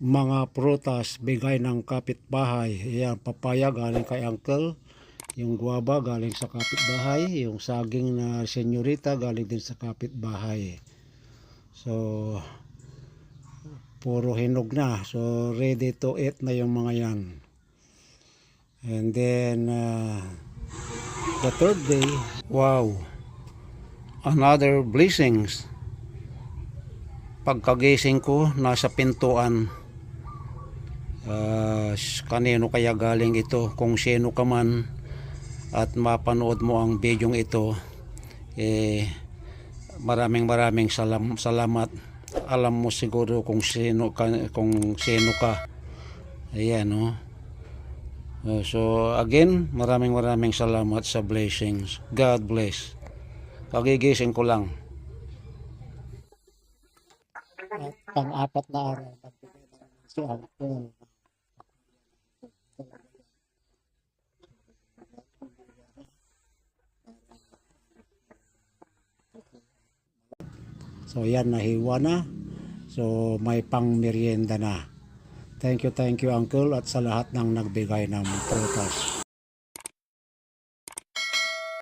mga prutas bigay ng kapitbahay. Ayan, papaya galing kay uncle, yung guava galing sa kapitbahay, yung saging na senyorita galing din sa kapitbahay. So puro hinog na, so ready to eat na yung mga yan. And then the third day, wow, another blessings. Pagkagising ko, nasa pintuan, kanino kaya galing ito? Kung sino ka man at mapanood mo ang bidyong ito, maraming salamat. Alam mo siguro kung sino ka. Ayan, no? So again, maraming salamat sa blessings. God bless. Kagigising ko lang. At pang-apat na araw, nagbigay na naman si uncle. So yan, nahiwa na. So may pang merienda na. Thank you uncle at sa lahat ng nagbigay ng prutas.